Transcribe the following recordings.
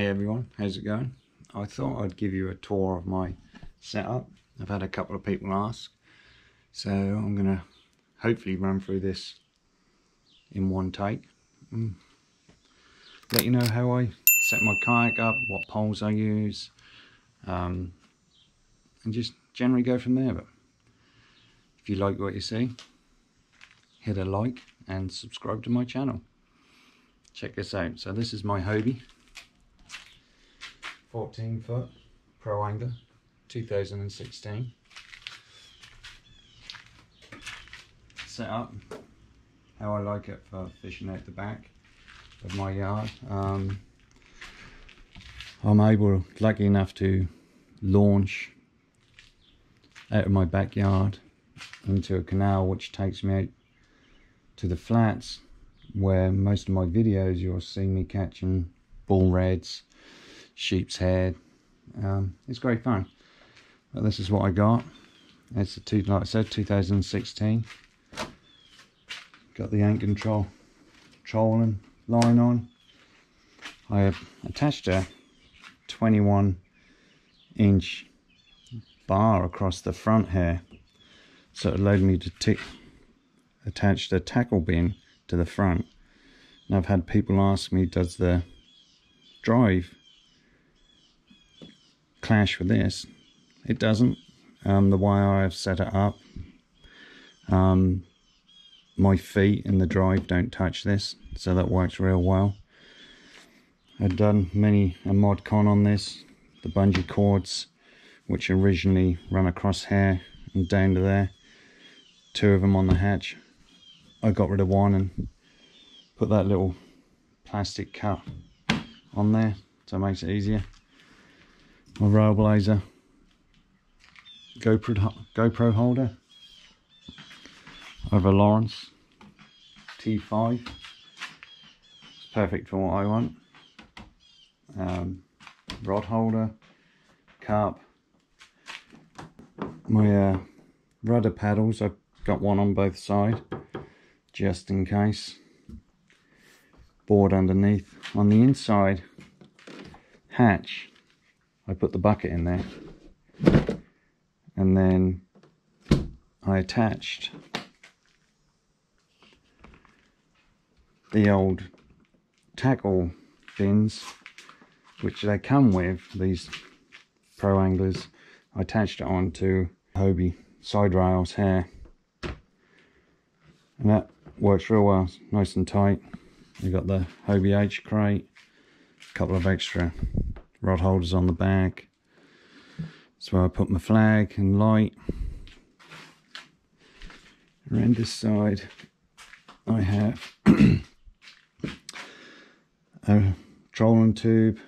everyone, how's it going? I thought I'd give you a tour of my setup. I've had a couple of people ask, so I'm gonna hopefully run through this in one take. Let you know how I set my kayak up, what poles I use, and just generally go from there. But if you like what you see, hit a like and subscribe to my channel. Check this out. So this is my Hobie 14 foot pro angler 2016 set up how I like it for fishing out the back of my yard. I'm lucky enough to launch out of my backyard into a canal which takes me out to the flats, where most of my videos you'll see me catching bull reds, sheep's head. It's great fun. But this is what I got. It's a like I said, 2016. Got the anchor trolling line on. I have attached a 21-inch bar across the front here, so it allowed me to attach the tackle bin to the front. And I've had people ask me, does the drive clash with this? It doesn't. The way I've set it up, my feet and the drive don't touch this, so that works real well. I've done many a mod con on this. The bungee cords, which originally run across here and down to there, 2 of them on the hatch. I got rid of one and put that little plastic cup on there, so it makes it easier. My rail blazer GoPro holder. I have a Lawrence T5. It's perfect for what I want. Rod holder, cup. My rudder paddles, I've got one on both sides just in case. Board underneath. On the inside hatch, I put the bucket in there, and then I attached the old tackle bins which they come with, these pro anglers. I attached it onto Hobie side rails here, and that works real well, nice and tight. You've got the Hobie-H-Crate, a couple of extra rod holders on the back. That's where I put my flag and light. Around this side I have a trolling tube,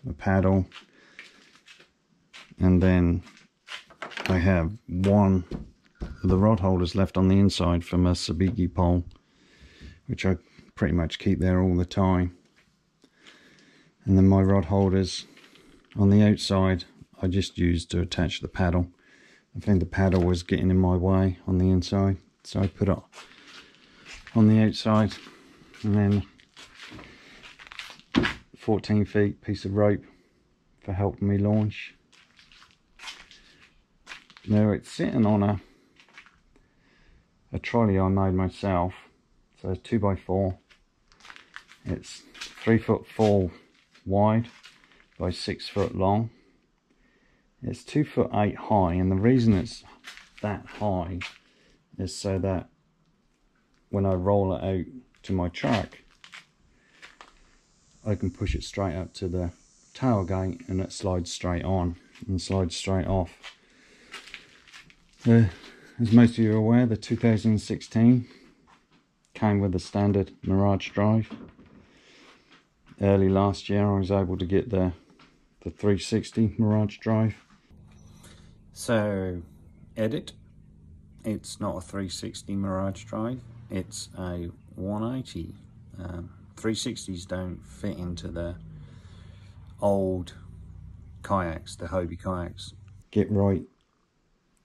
a paddle, and then I have one of the rod holders left on the inside from a sabiki pole, which I pretty much keep there all the time. And then my rod holders on the outside I just used to attach the paddle. I think the paddle was getting in my way on the inside, so I put it on the outside. And then 14 feet piece of rope for helping me launch. Now it's sitting on a trolley I made myself, so it's 2x4. It's 3'4" wide by 6 foot long. It's 2'8" high, and the reason it's that high is so that when I roll it out to my truck, I can push it straight up to the tailgate and it slides straight on and slides straight off. As most of you are aware, the 2016 came with a standard Mirage drive. Early last year I was able to get the 360 Mirage drive. So, edit, it's not a 360 Mirage drive, it's a 180. 360s don't fit into the old kayaks, the Hobie kayaks. Get right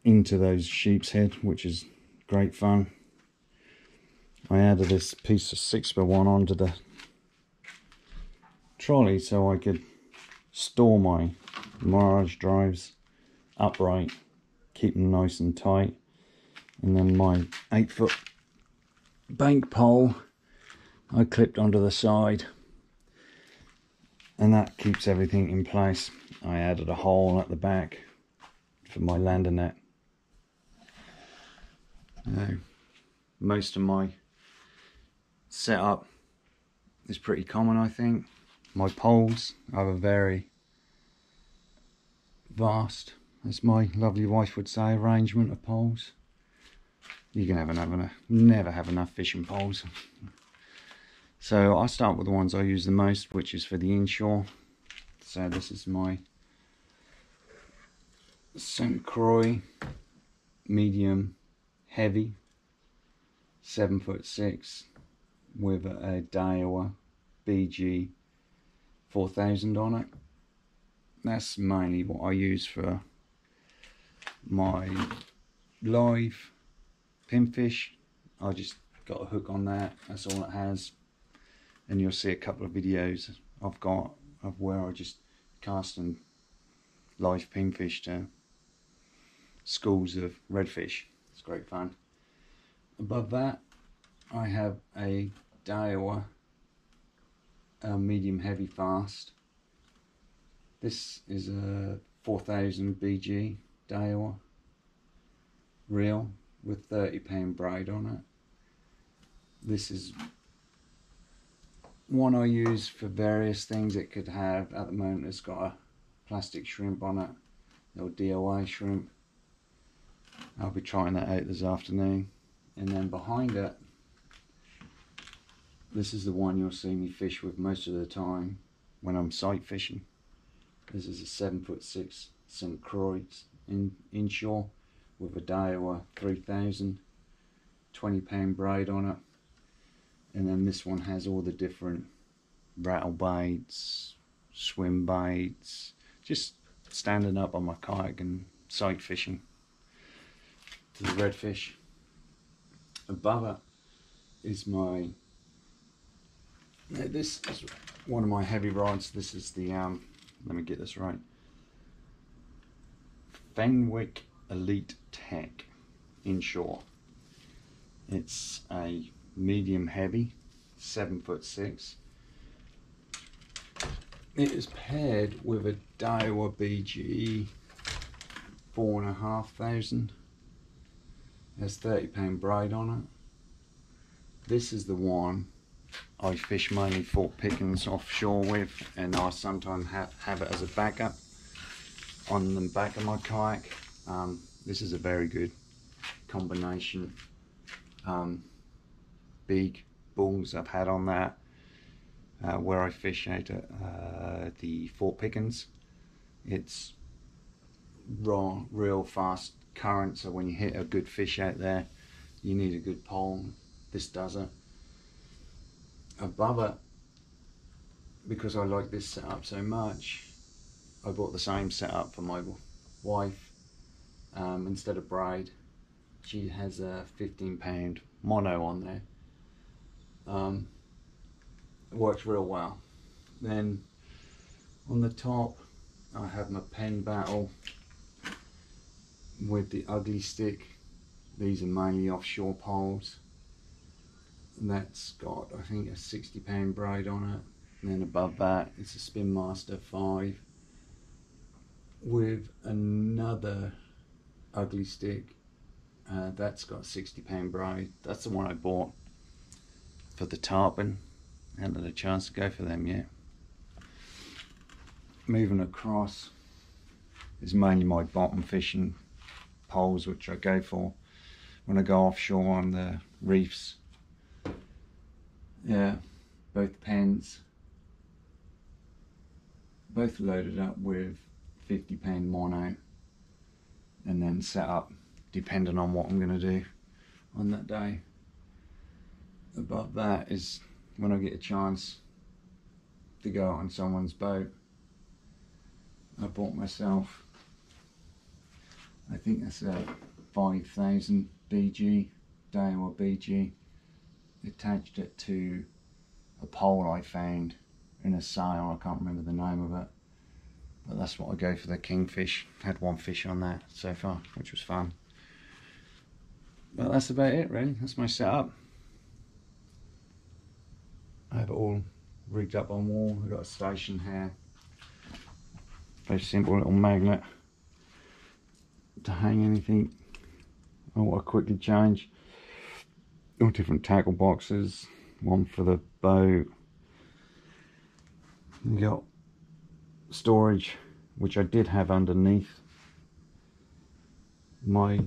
into those sheep's head, which is great fun. I added this piece of 6x1 onto the trolley so I could store my Mirage drives upright, keep them nice and tight, and then my 8-foot bank pole I clipped onto the side, and that keeps everything in place. I added a hole at the back for my lander net. Most of my setup is pretty common, I think. My poles have a very vast, as my lovely wife would say, arrangement of poles. You can never have enough fishing poles. So I start with the ones I use the most, which is for the inshore. So this is my St. Croix medium heavy 7'6" with a Daiwa BG 4000 on it. That's mainly what I use for my live pinfish. I just got a hook on that, that's all it has. And you'll see a couple of videos I've got of where I just casting live pinfish to schools of redfish. It's great fun. Above that I have a Daiwa medium heavy fast. This is a 4000 BG Daiwa reel with 30-pound braid on it. This is one I use for various things. It could have, at the moment it's got a plastic shrimp on it, little DOA shrimp. I'll be trying that out this afternoon. And then behind it, this is the one you'll see me fish with most of the time when I'm sight fishing. This is a 7'6" St. Croix inshore with a Daiwa 3000, 20-pound braid on it. And then this one has all the different rattle baits, swim baits, just standing up on my kayak and sight fishing to the redfish. Above it is my, this is one of my heavy rods. This is the, let me get this right, Fenwick Elite Tech inshore. It's a medium heavy 7'6". It is paired with a Daiwa BG 4500. There's 30-pound braid on it. This is the one I fish mainly Fort Pickens offshore with, and I sometimes have it as a backup on the back of my kayak. This is a very good combination. Big bulls I've had on that where I fish out at the Fort Pickens. It's raw, real fast current, so when you hit a good fish out there you need a good pole. This does it. Above it, because I like this setup so much, I bought the same setup for my wife. Instead of braid, she has a 15-pound mono on there. It works real well. Then on the top I have my pen battle with the ugly stick. These are mainly offshore poles, and that's got, I think, a 60-pound braid on it. And then above that it's a Spin Master 5 with another ugly stick. That's got a 60-pound braid. That's the one I bought for the tarpon. I haven't had a chance to go for them yet. Moving across is mainly my bottom fishing poles, which I go for when I go offshore on the reefs. Yeah, both pens, both loaded up with 50-pound mono, and then set up depending on what I'm going to do on that day. Above that is when I get a chance to go on someone's boat. I bought myself, I think that's a 5000 BG, Daiwa BG. Attached it to a pole I found in a sale. I can't remember the name of it, but that's what I go for, the kingfish. Had one fish on that so far, which was fun. But that's about it really. That's my setup. I have it all rigged up on wall. I've got a station here, very simple little magnet to hang anything I want to quickly change. All different tackle boxes, one for the boat. You got storage, which I did have underneath my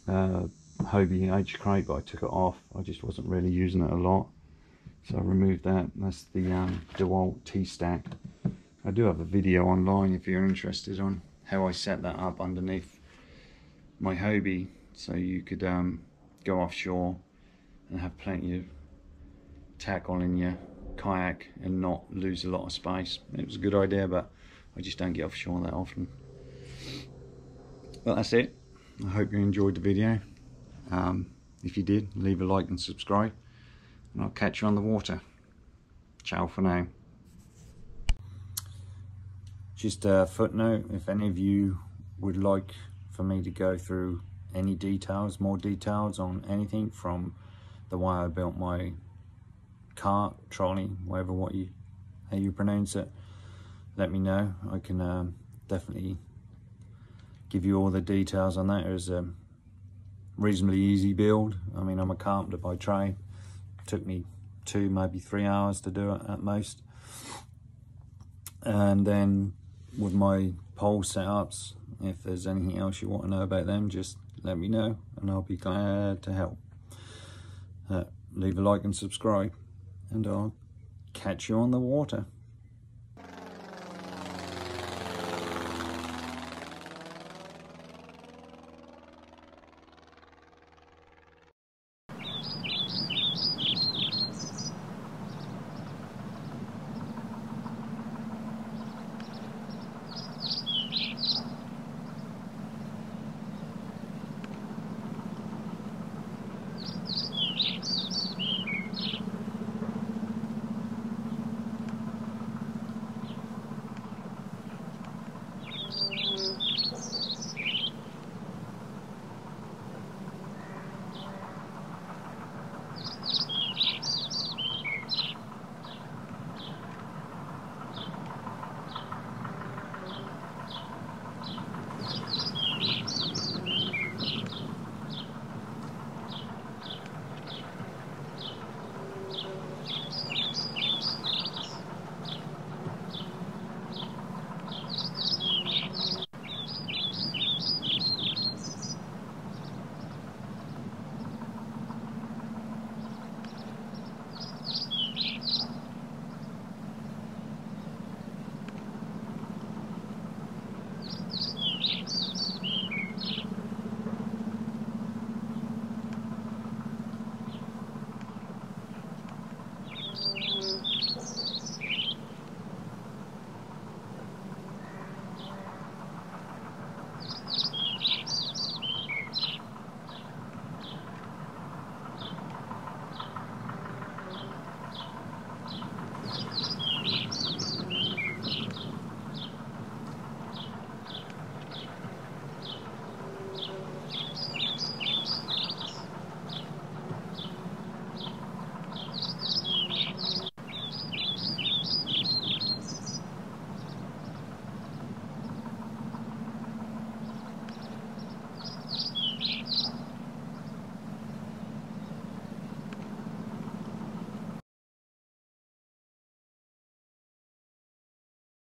Hobie-H-Crate, but I took it off. I just wasn't really using it a lot, so I removed that. That's the DeWalt TStak. I do have a video online if you're interested on how I set that up underneath my Hobie, so you could go offshore and have plenty of tackle in your kayak and not lose a lot of space. It was a good idea, but I just don't get offshore that often. But that's it. I hope you enjoyed the video. If you did, leave a like and subscribe, and I'll catch you on the water. Ciao for now. Just a footnote, if any of you would like for me to go through any details, more details on anything from the way I built my cart, trolley, whatever, how you pronounce it, let me know. I can definitely give you all the details on that. It was a reasonably easy build. I mean, I'm a carpenter by trade. It took me 2, maybe 3 hours to do it at most. And then with my pole setups, if there's anything else you want to know about them, just let me know and I'll be glad to help. Leave a like and subscribe, and I'll catch you on the water.